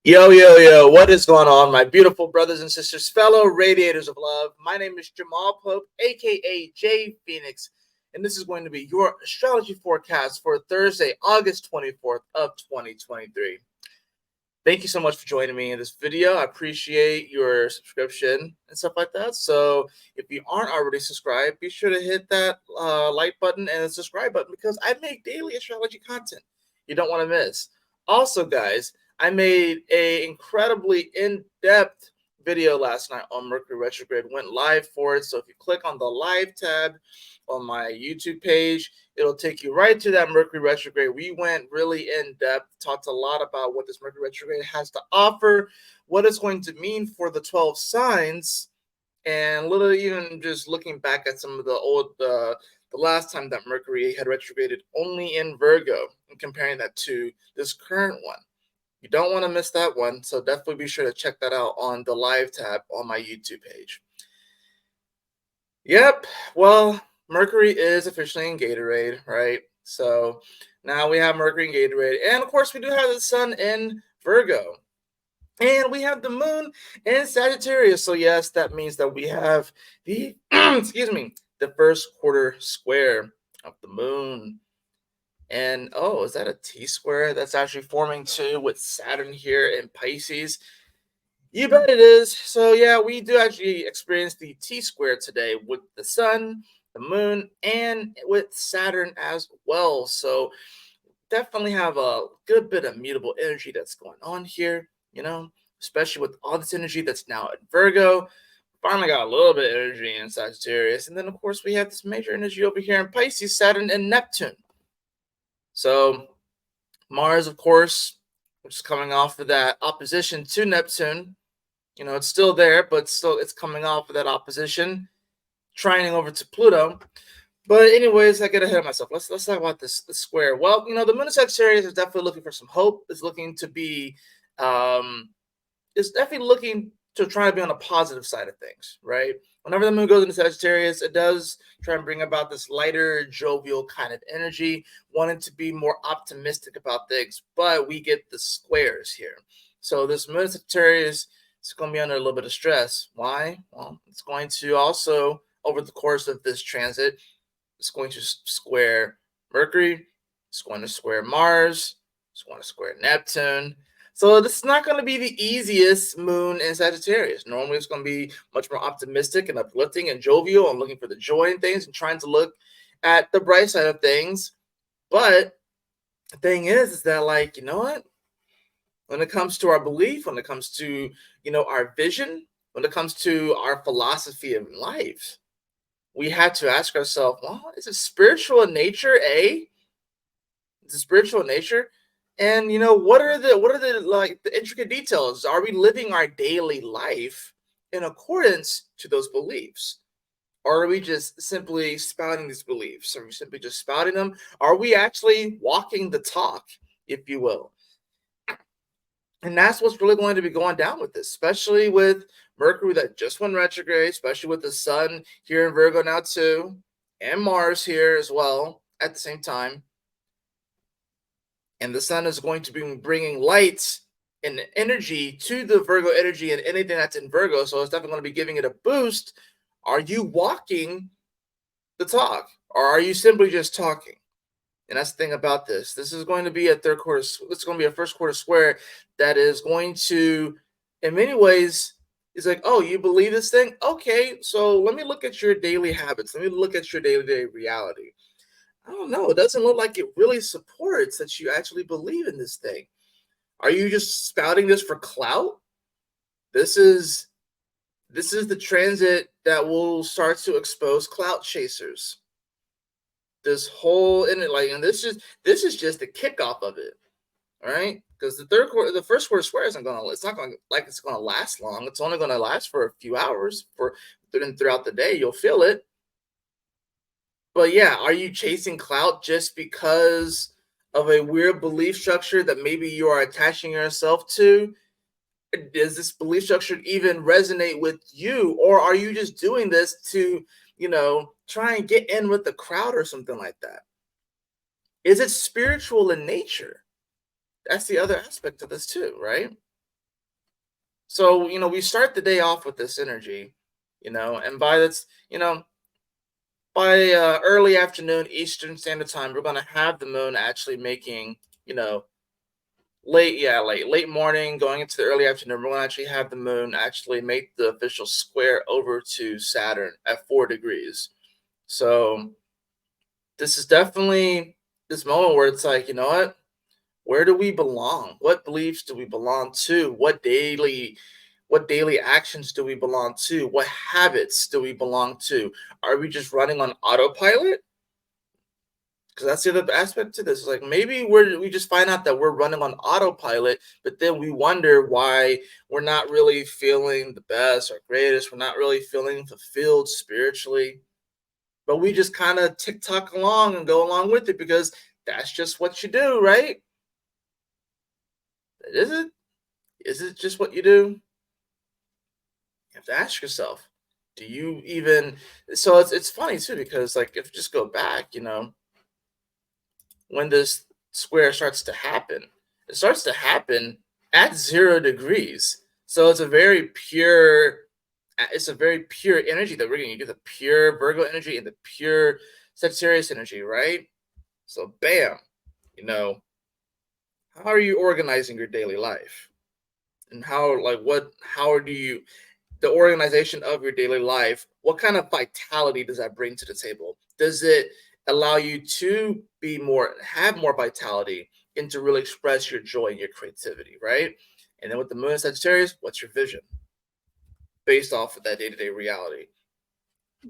Yo, yo, yo, what is going on, my beautiful brothers and sisters, fellow radiators of love? My name is Jamal Pope, aka J Phoenix, and this is going to be your astrology forecast for Thursday, August 24th of 2023. Thank you so much for joining me in this video. I appreciate your subscription and stuff like that. So if you aren't already subscribed, be sure to hit that like button and the subscribe button because I make daily astrology content you don't want to miss. Also, guys, I made a incredibly in-depth video last night on Mercury Retrograde, went live for it. So if you click on the live tab on my YouTube page, it'll take you right to that Mercury Retrograde. We went really in depth, talked a lot about what this Mercury Retrograde has to offer, what it's going to mean for the 12 signs, and literally even just looking back at some of the last time that Mercury had retrograded only in Virgo and comparing that to this current one. You don't want to miss that one, so definitely be sure to check that out on the live tab on my YouTube page. Yep, well, Mercury is officially in Gatorade, right? So now we have Mercury in Gatorade, and of course we do have the Sun in Virgo. And we have the moon in Sagittarius. So yes, that means that we have the excuse me, the first quarter square of the moon. And oh, is that a T square that's actually forming too with Saturn here in Pisces? You bet it is. So yeah, we do actually experience the T square today with the sun, the moon, and with Saturn as well. So definitely have a good bit of mutable energy that's going on here, especially with all this energy that's now at Virgo. Finally got a little bit of energy in Sagittarius. And then, of course, we have this major energy over here in Pisces, Saturn, and Neptune. So, Mars, of course, which is coming off of that opposition to Neptune. It's still there, but still it's coming off of that opposition, trining over to Pluto. But anyways, I get ahead of myself. Let's talk about this square. Well, the moon in Sagittarius is definitely looking for some hope. It's looking to be, it's definitely looking to try to be on the positive side of things, right? Whenever the moon goes into Sagittarius, it does try and bring about this lighter, jovial kind of energy, wanting to be more optimistic about things. But we get the squares here. So this moon in Sagittarius is going to be under a little bit of stress. Why? Well, it's going to also, over the course of this transit, it's going to square Mercury, it's going to square Mars, it's going to square Neptune. So this is not going to be the easiest moon in Sagittarius. Normally it's going to be much more optimistic and uplifting and jovial and looking for the joy in things and trying to look at the bright side of things. But the thing is that, like, you know what? When it comes to our belief, when it comes to, our vision, when it comes to our philosophy of life, we had to ask ourselves, well, is it spiritual in nature? Is it spiritual in nature? And what are the like the intricate details? Are we living our daily life in accordance to those beliefs? Or are we just simply spouting these beliefs? Are we simply just spouting them? Are we actually walking the talk, if you will? And that's what's really going to be going down with this, especially with Mercury that just went retrograde, especially with the Sun here in Virgo now too, and Mars here as well at the same time. And the Sun is going to be bringing light and energy to the Virgo energy and anything that's in Virgo. So it's definitely going to be giving it a boost. Are you walking the talk, or are you simply just talking? And that's the thing about this. This is going to be a third quarter. It's going to be a first quarter square that is going to, in many ways, is like, oh, you believe this thing? Okay, so let me look at your daily habits. Let me look at your day-to-day reality. I don't know. It doesn't look like it really supports that you actually believe in this thing. Are you just spouting this for clout? This is the transit that will start to expose clout chasers. This whole and this is just the kickoff of it, all right? Because the first quarter square it's not going to last long. It's only going to last for a few hours. Throughout the day, you'll feel it. But yeah, are you chasing clout just because of a weird belief structure that maybe you are attaching yourself to? Does this belief structure even resonate with you, or are you just doing this to try and get in with the crowd or something like that? Is it spiritual in nature? That's the other aspect of this too, right? So, we start the day off with this energy, and by early afternoon Eastern Standard Time, we're going to have the moon actually making, late morning going into the early afternoon, we're going to actually have the moon actually make the official square over to Saturn at 4 degrees. So this is definitely this moment where it's like, you know what? Where do we belong? What beliefs do we belong to? What daily actions do we belong to? What habits do we belong to? Are we just running on autopilot? Because that's the other aspect to this. Is like maybe we just find out that we're running on autopilot, but then we wonder why we're not really feeling the best or greatest. We're not really feeling fulfilled spiritually, but we just kind of tick tock along and go along with it because that's just what you do, right? Is it? Is it just what you do? You have to ask yourself, do you even? So it's funny too because like if you just go back, when this square starts to happen, it starts to happen at 0 degrees. So it's a very pure energy that we're getting. You get the pure Virgo energy and the pure Sagittarius energy, right? So bam, you know, how are you organizing your daily life? And how do you the organization of your daily life, what kind of vitality does that bring to the table? Does it allow you to have more vitality and to really express your joy and your creativity, right? And then with the moon and Sagittarius, what's your vision based off of that day-to-day reality?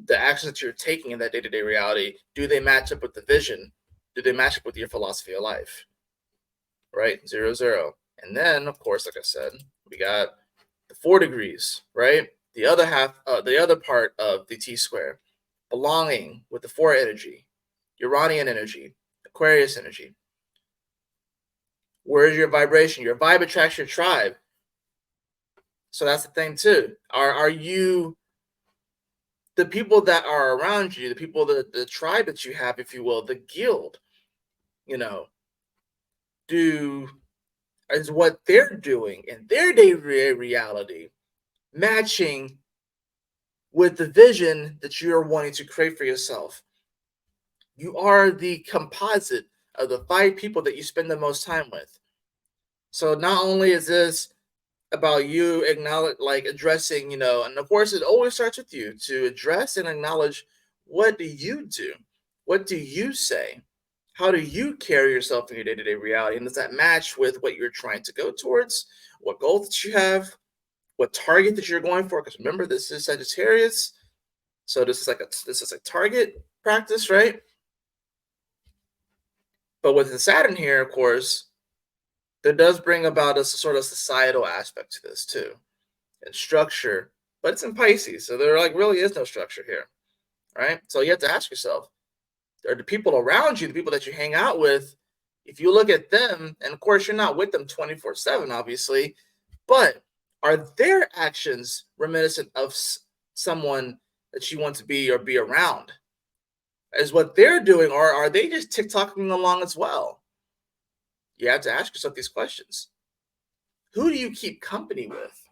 The actions that you're taking in that day-to-day reality, do they match up with the vision? Do they match up with your philosophy of life? Right? 0, 0. And then, of course, like I said, we got the 4 degrees, right? The other part of the T square, belonging with the 4 energy, Uranian energy, Aquarius energy. Where is your vibration? Your vibe attracts your tribe. So that's the thing too. Are you the people that are around you, the tribe that you have, if you will, the guild, you know, do is what they're doing in their day reality matching with the vision that you're wanting to create for yourself? You are the composite of the 5 people that you spend the most time with. So not only is this about you addressing, and of course it always starts with you to address and acknowledge, what do you do? What do you say? How do you carry yourself in your day-to-day reality? And does that match with what you're trying to go towards? What goals that you have? What target that you're going for? Because remember, this is Sagittarius. So this is a target practice, right? But with the Saturn here, of course, that does bring about a sort of societal aspect to this too, and structure. But it's in Pisces, so there really is no structure here, right? So you have to ask yourself: are the people around you, the people that you hang out with, if you look at them, and of course you're not with them 24/7, obviously, but are their actions reminiscent of someone that you want to be or be around? Is what they're doing, or are they just tick-tocking along as well? You have to ask yourself these questions. Who do you keep company with?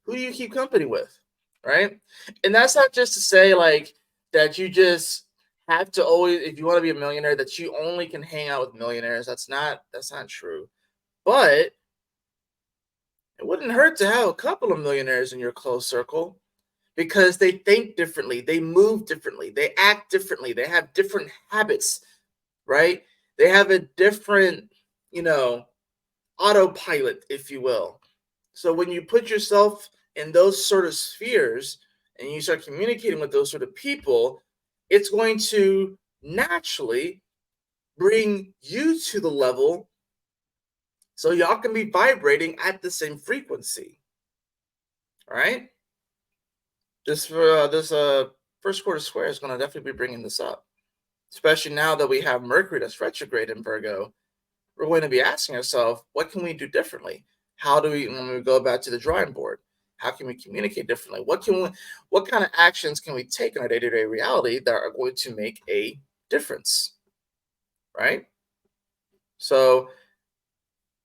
Who do you keep company with? Right? And that's not just to say that you just have to always, if you want to be a millionaire, that you only can hang out with millionaires. That's not true. But it wouldn't hurt to have a couple of millionaires in your close circle because they think differently, they move differently, they act differently, they have different habits, right? They have a different, you know, autopilot, if you will. So when you put yourself in those sort of spheres and you start communicating with those sort of people, it's going to naturally bring you to the level so y'all can be vibrating at the same frequency. All right? This first quarter square is going to definitely be bringing this up, especially now that we have Mercury that's retrograde in Virgo. We're going to be asking ourselves, what can we do differently? How do we, when we go back to the drawing board, how can we communicate differently? What kind of actions can we take in our day-to-day reality that are going to make a difference, right? So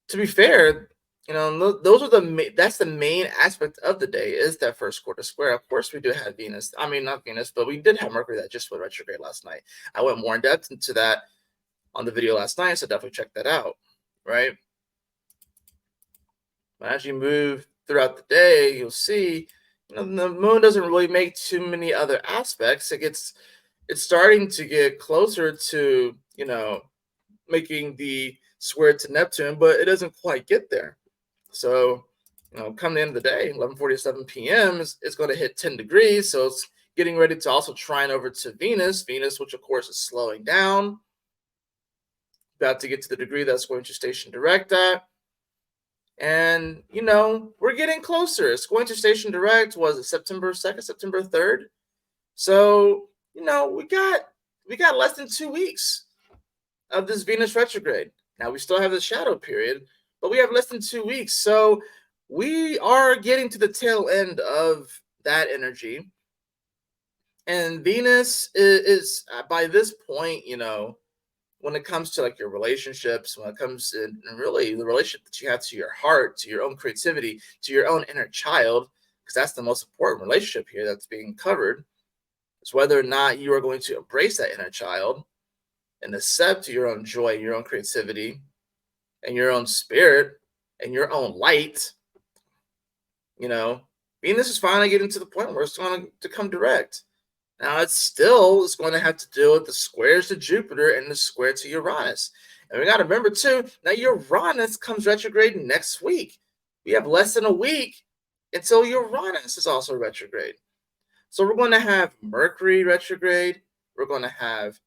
to be fair, those are that's the main aspect of the day is that first quarter square. Of course, we do have Venus. I mean, not Venus, but we did have Mercury that just went retrograde last night. I went more in depth into that on the video last night, so definitely check that out, right? But as you move throughout the day, you'll see, the moon doesn't really make too many other aspects. It's starting to get closer to, making the square to Neptune, but it doesn't quite get there. So, come the end of the day, 11:47 p.m. is going to hit 10 degrees. So it's getting ready to also trine over to Venus, which of course is slowing down. About to get to the degree that's going to station direct at. And, we're getting closer. It's going to station direct, was it September 2nd, September 3rd? So, we got less than 2 weeks of this Venus retrograde. Now we still have the shadow period, but we have less than 2 weeks. So we are getting to the tail end of that energy. And Venus is by this point, when it comes to like your relationships, when it comes to really the relationship that you have to your heart, to your own creativity, to your own inner child, because that's the most important relationship here that's being covered. It's whether or not you are going to embrace that inner child and accept your own joy, your own creativity, and your own spirit, and your own light. Venus is finally getting to the point where it's going to come direct. Now it's going to have to deal with the squares to Jupiter and the square to Uranus. And we got to remember too, now Uranus comes retrograde next week. We have less than a week until Uranus is also retrograde. So we're going to have Mercury retrograde. We're going to have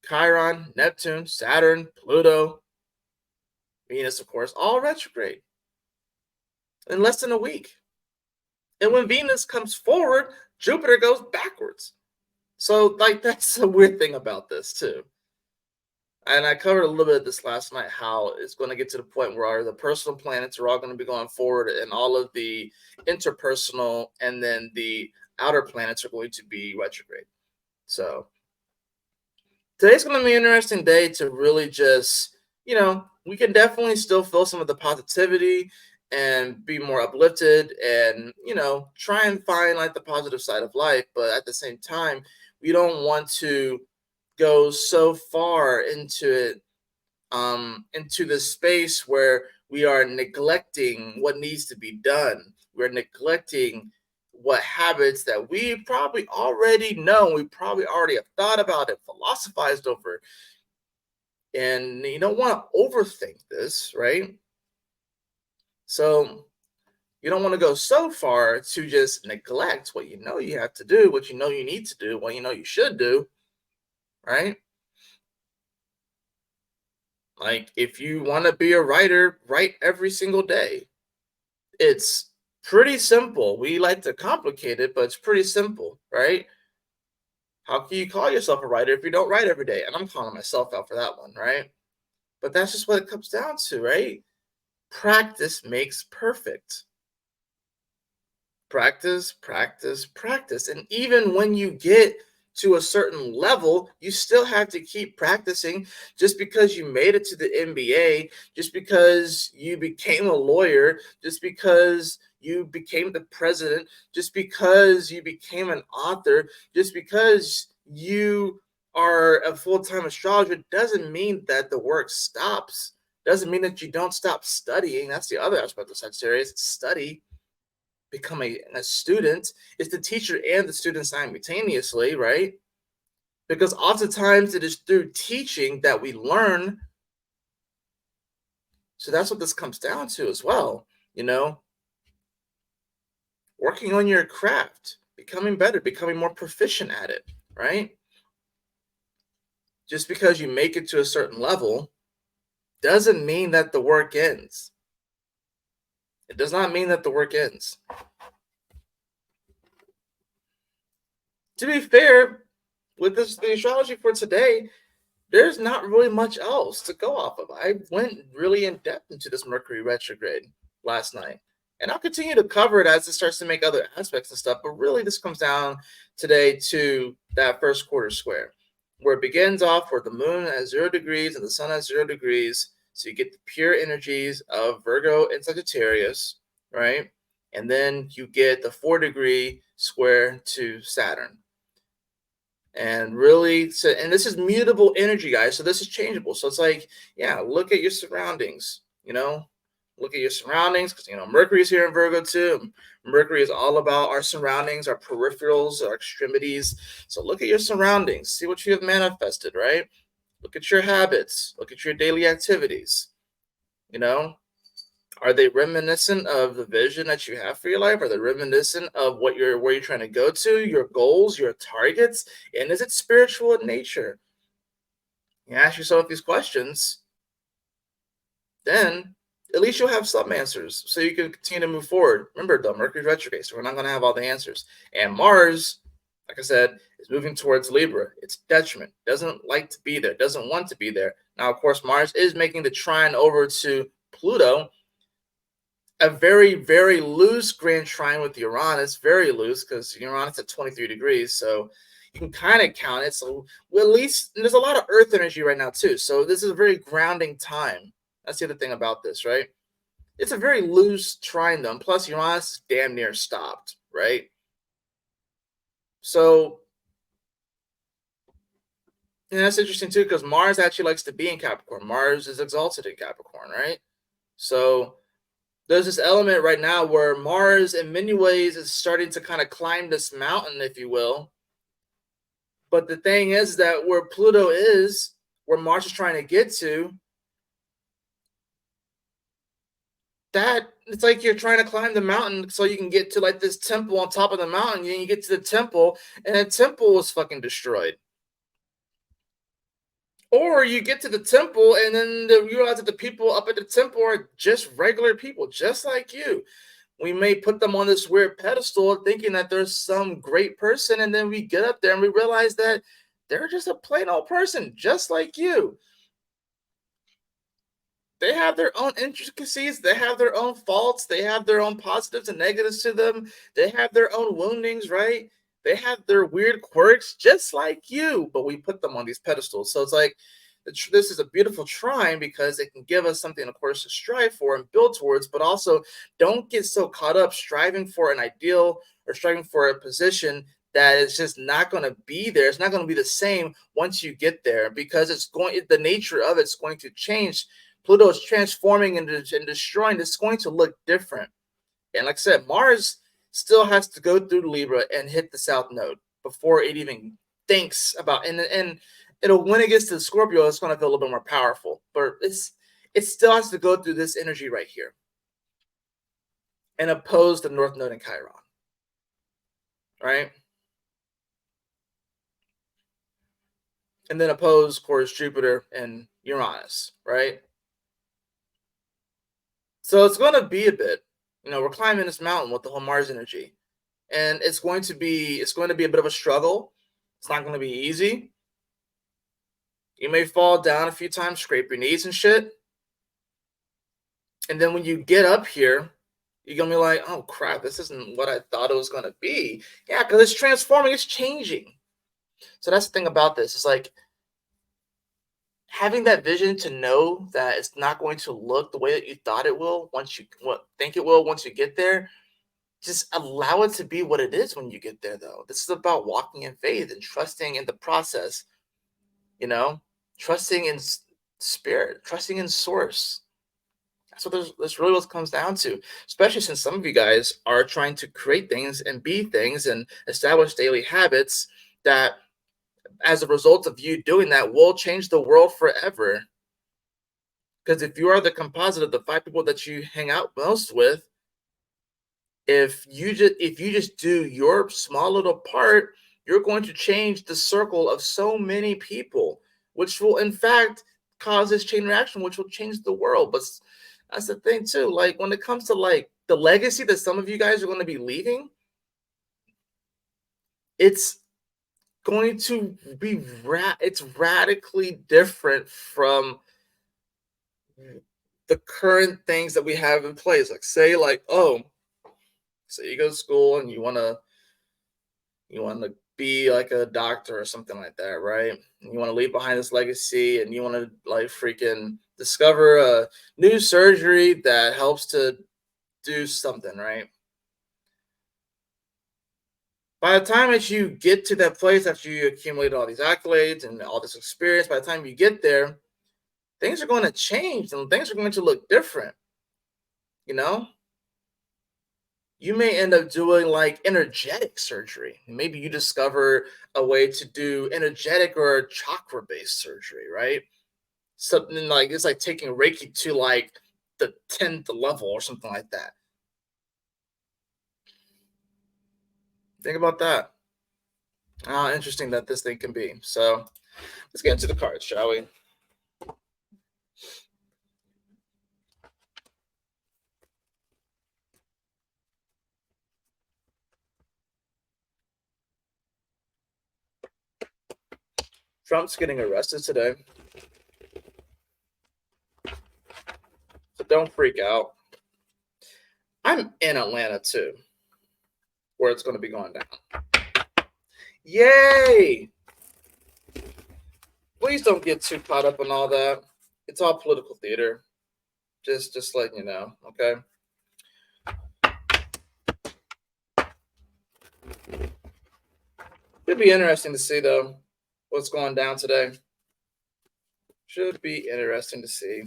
Chiron, Neptune, Saturn, Pluto, Venus, of course, all retrograde in less than a week. And when Venus comes forward, Jupiter goes backwards. So, that's a weird thing about this, too. And I covered a little bit of this last night, how it's going to get to the point where the personal planets are all going to be going forward and all of the interpersonal and then the outer planets are going to be retrograde. So today's going to be an interesting day to really just, we can definitely still feel some of the positivity and be more uplifted and, try and find like the positive side of life. But at the same time, we don't want to go so far into it, into the space where we are neglecting what needs to be done. We're neglecting what habits that we probably already know, we probably already have thought about it, philosophized over. And you don't want to overthink this, right? So you don't want to go so far to just neglect what you know you have to do, what you know you need to do, what you know you should do, right? Like if you want to be a writer, write every single day. It's pretty simple. We like to complicate it, but it's pretty simple, right? How can you call yourself a writer if you don't write every day? And I'm calling myself out for that one, right? But that's just what it comes down to, right? Practice makes perfect. Practice, practice, practice. And even when you get to a certain level, you still have to keep practicing. Just because you made it to the NBA, just because you became a lawyer, just because you became the president, just because you became an author, just because you are a full-time astrologer, doesn't mean that the work stops. Doesn't mean that you don't stop studying. That's the other aspect of Sagittarius. Study, become a student. It's the teacher and the student simultaneously, right? Because oftentimes it is through teaching that we learn. So that's what this comes down to as well, working on your craft, becoming better, becoming more proficient at it, right? Just because you make it to a certain level doesn't mean that the work ends. It does not mean that the work ends. To be fair, with the astrology for today, there's not really much else to go off of. I went really in depth into this Mercury retrograde last night. And I'll continue to cover it as it starts to make other aspects and stuff. But really, this comes down today to that first quarter square, where it begins off where the moon has 0 degrees and the sun has 0 degrees. So you get the pure energies of Virgo and Sagittarius, right? And then you get the 4-degree square to Saturn. And really, so, and this is mutable energy, guys. So this is changeable. So it's like, yeah, look at your surroundings, look at your surroundings, because Mercury is here in Virgo too. Mercury is all about our surroundings, our peripherals, our extremities. So look at your surroundings, see what you have manifested, right? Look at your habits, look at your daily activities. Are they reminiscent of the vision that you have for your life? Are they reminiscent of where you're trying to go to, your goals, your targets? And is it spiritual in nature? You ask yourself these questions, then at least you'll have some answers so you can continue to move forward. Remember, though, Mercury retrograde, so we're not going to have all the answers. And Mars, like I said, is moving towards Libra. It's detriment. Doesn't like to be there. Doesn't want to be there. Now, of course, Mars is making the trine over to Pluto, a very, very loose grand trine with Uranus, very loose because Uranus at 23 degrees. So you can kind of count it. So at least there's a lot of Earth energy right now too. So this is a very grounding time. That's the other thing about this, right? It's a very loose trine though. And plus Uranus is damn near stopped, right? So and that's interesting too because Mars actually likes to be in Capricorn. Mars is exalted in Capricorn, right? So there's this element right now where Mars, in many ways, is starting to kind of climb this mountain, if you will. But the thing is that where Pluto is, where Mars is trying to get to, that it's like you're trying to climb the mountain so you can get to like this temple on top of the mountain. And you get to the temple, and the temple was fucking destroyed. Or you get to the temple, and then you realize that the people up at the temple are just regular people, just like you. We may put them on this weird pedestal thinking that there's some great person, and then we get up there and we realize that they're just a plain old person, just like you. They have their own intricacies, they have their own faults, they have their own positives and negatives to them, they have their own woundings, right? They have their weird quirks, just like you, but we put them on these pedestals. So it's like, this is a beautiful trine because it can give us something, of course, to strive for and build towards, but also don't get so caught up striving for an ideal or striving for a position that is just not going to be there. It's not going to be the same once you get there because the nature of it's going to change. Pluto is transforming and destroying. It's going to look different. And like I said, Mars still has to go through Libra and hit the South Node before it even thinks about. And it'll, when it gets to Scorpio, it's going to feel a little bit more powerful. But it still has to go through this energy right here and oppose the North Node in Chiron. Right? And then oppose, of course, Jupiter and Uranus. Right? So it's going to be a bit. We're climbing this mountain with the whole Mars energy. And it's going to be a bit of a struggle. It's not going to be easy. You may fall down a few times, scrape your knees and shit. And then when you get up here, you're going to be like, oh, crap, this isn't what I thought it was going to be. Yeah, because it's transforming. It's changing. So that's the thing about this. It's like having that vision to know that it's not going to look the way that you thought it will once you get there. Just allow it to be what it is when you get there, though. This is about walking in faith and trusting in the process, trusting in spirit, trusting in source. That's what this really what it comes down to, especially since some of you guys are trying to create things and be things and establish daily habits that, as a result of you doing that, will change the world forever. Because if you are the composite of the 5 people that you hang out most with, if you just do your small little part, you're going to change the circle of so many people, which will in fact cause this chain reaction, which will change the world. But that's the thing too. Like when it comes to like the legacy that some of you guys are going to be leaving, it's going to be it's radically different from the current things that we have in place. Like say you go to school and you want to be like a doctor or something like that, right? And you want to leave behind this legacy, and you want to like freaking discover a new surgery that helps to do something, right? By the time that you get to that place after you accumulate all these accolades and all this experience, by the time you get there, things are going to change and things are going to look different. You know, you may end up doing like energetic surgery. Maybe you discover a way to do energetic or chakra based surgery, right? Something like it's like taking Reiki to like the 10th level or something like that. Think about that. How interesting that this thing can be. So let's get into the cards, shall we? Trump's getting arrested today. So don't freak out. I'm in Atlanta too, where it's going to be going down. Yay! Please don't get too caught up in all that. It's all political theater. Just letting you know, okay? It'd be interesting to see though what's going down today. Should be interesting to see.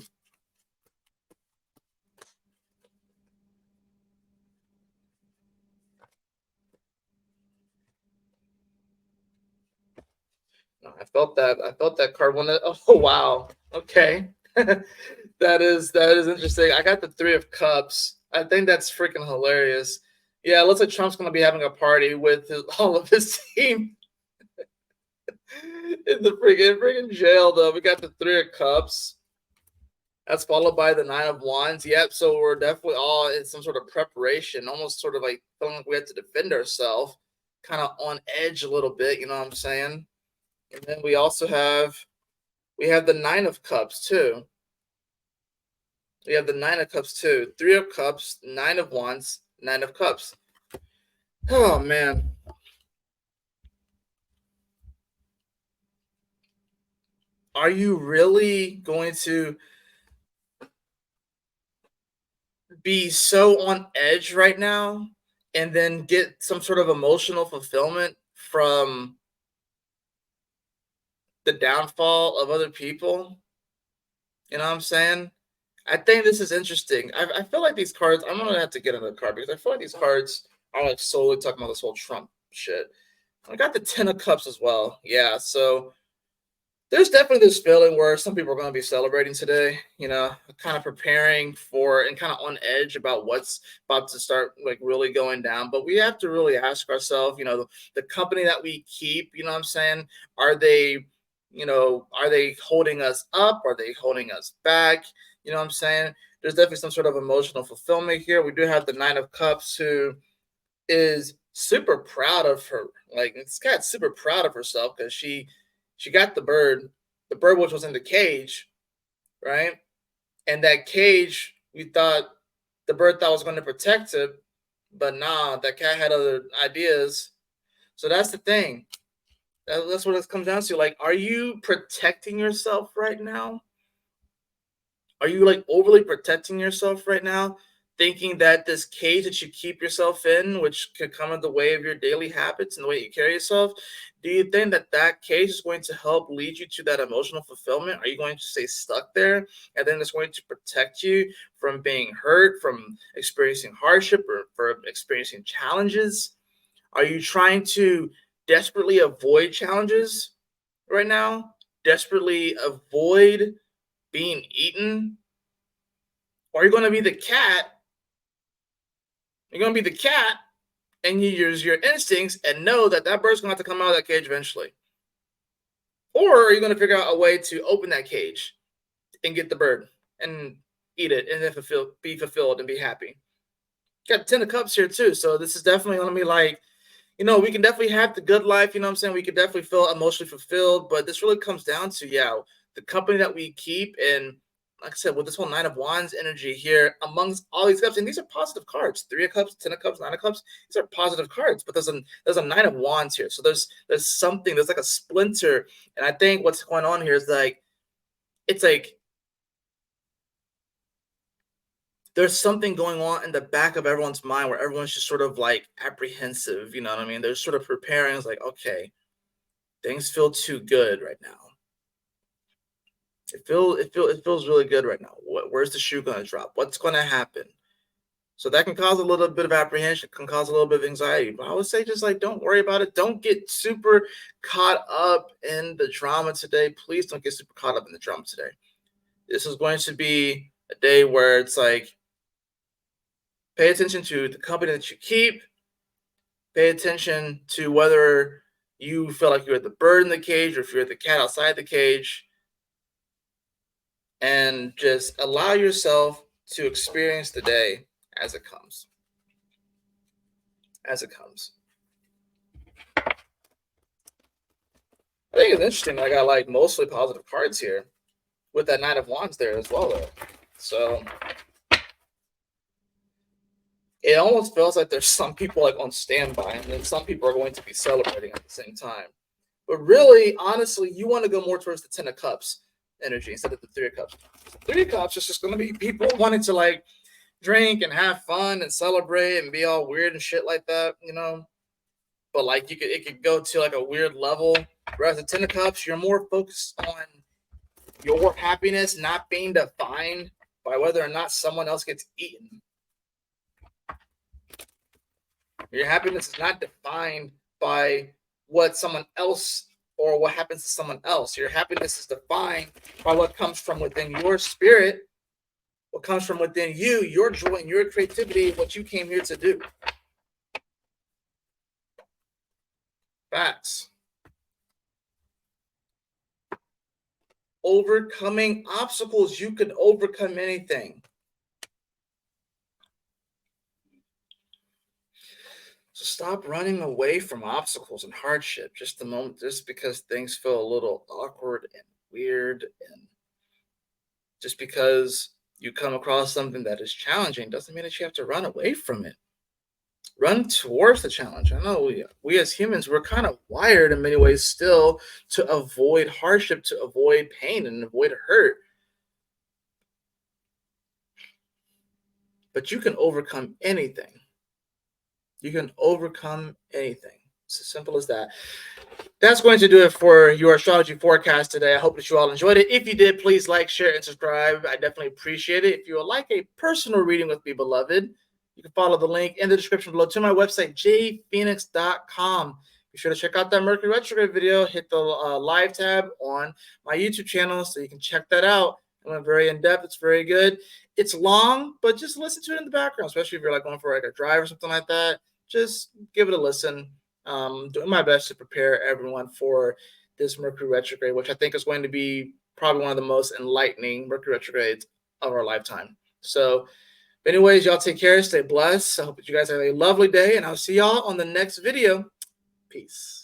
No, I felt that. I felt that card one. Oh wow. Okay. That is interesting. I got the 3 of Cups. I think that's freaking hilarious. Yeah, it looks like Trump's gonna be having a party with all of his team in the freaking jail. Though we got the 3 of Cups. That's followed by the 9 of Wands. Yep. So we're definitely all in some sort of preparation, almost sort of like feeling like we have to defend ourselves, kind of on edge a little bit. You know what I'm saying? And then we have the 9 of Cups too. We have the 9 of Cups too. 3 of Cups, 9 of Wands, 9 of Cups. Oh man. Are you really going to be so on edge right now and then get some sort of emotional fulfillment from the downfall of other people? You know what I'm saying? I think this is interesting. I feel like these cards, I'm going to have to get another card because I feel like these cards are like solely talking about this whole Trump shit. I got the 10 of Cups as well. Yeah, so there's definitely this feeling where some people are going to be celebrating today, you know, kind of preparing for and kind of on edge about what's about to start like really going down. But we have to really ask ourselves, you know, the company that we keep, you know what I'm saying? Are they, are they holding us up? Are they holding us back? You know what I'm saying? There's definitely some sort of emotional fulfillment here. We do have the 9 of Cups who is super proud of her. Like, this cat's super proud of herself because she got the bird which was in the cage, right? And that cage, we thought the bird thought was going to protect it, but nah, that cat had other ideas. So that's the thing. That's what it comes down to. Like, are you protecting yourself right now? Are you like overly protecting yourself right now? Thinking that this cage that you keep yourself in, which could come in the way of your daily habits and the way you carry yourself, do you think that that cage is going to help lead you to that emotional fulfillment? Are you going to stay stuck there and then it's going to protect you from being hurt, from experiencing hardship, or from experiencing challenges? Are you trying to desperately avoid challenges right now? Desperately avoid being eaten? Or are you going to be the cat? You're going to be the cat and you use your instincts and know that that bird's going to have to come out of that cage eventually. Or are you going to figure out a way to open that cage and get the bird and eat it and then be fulfilled and be happy? Got 10 of Cups here too. So this is definitely going to be like, we can definitely have the good life. You know what I'm saying? We can definitely feel emotionally fulfilled. But this really comes down to, the company that we keep and like I said, with this whole Nine of Wands energy here amongst all these cups, and these are positive cards. 3 of Cups, 10 of Cups, 9 of Cups. These are positive cards, but there's a Nine of Wands here. So there's something, there's like a splinter. And I think what's going on here is like, it's like there's something going on in the back of everyone's mind where everyone's just sort of like apprehensive, you know what I mean? They're sort of preparing. It's like, okay, things feel too good right now. It feels really good right now. Where's the shoe going to drop? What's going to happen? So that can cause a little bit of apprehension, can cause a little bit of anxiety. But I would say just like don't worry about it. Don't get super caught up in the drama today. Please don't get super caught up in the drama today. This is going to be a day where it's like pay attention to the company that you keep. Pay attention to whether you feel like you're the bird in the cage or if you're the cat outside the cage. And just allow yourself to experience the day as it comes. As it comes. I think it's interesting. I got like mostly positive cards here with that Knight of Wands there as well, though. So it almost feels like there's some people like on standby, and then some people are going to be celebrating at the same time. But really, honestly, you want to go more towards the 10 of Cups energy instead of the 3 of Cups. 3 of Cups is just going to be people wanting to like drink and have fun and celebrate and be all weird and shit like that, you know. But like it could go to like a weird level. Whereas the 10 of Cups, you're more focused on your happiness not being defined by whether or not someone else gets eaten. Your happiness is not defined by what someone else or what happens to someone else. Your happiness is defined by what comes from within your spirit, what comes from within you, your joy and your creativity, what you came here to do. Facts. Overcoming obstacles. You can overcome anything. So stop running away from obstacles and hardship just because things feel a little awkward and weird, and just because you come across something that is challenging doesn't mean that you have to run away from it. Run towards the challenge. I know we as humans, we're kind of wired in many ways still to avoid hardship, to avoid pain, and avoid hurt. But you can overcome anything. You can overcome anything. It's as simple as that. That's going to do it for your astrology forecast today. I hope that you all enjoyed it. If you did, please like, share, and subscribe. I definitely appreciate it. If you would like a personal reading with me, beloved, you can follow the link in the description below to my website, jphoenix.com. Be sure to check out that Mercury Retrograde video. Hit the live tab on my YouTube channel so you can check that out. I went very in-depth. It's very good. It's long, but just listen to it in the background, especially if you're like going for like a drive or something like that. Just give it a listen. Doing my best to prepare everyone for this Mercury retrograde, which I think is going to be probably one of the most enlightening Mercury retrogrades of our lifetime. So anyways, y'all take care, stay blessed. I hope that you guys have a lovely day, and I'll see y'all on the next video. Peace.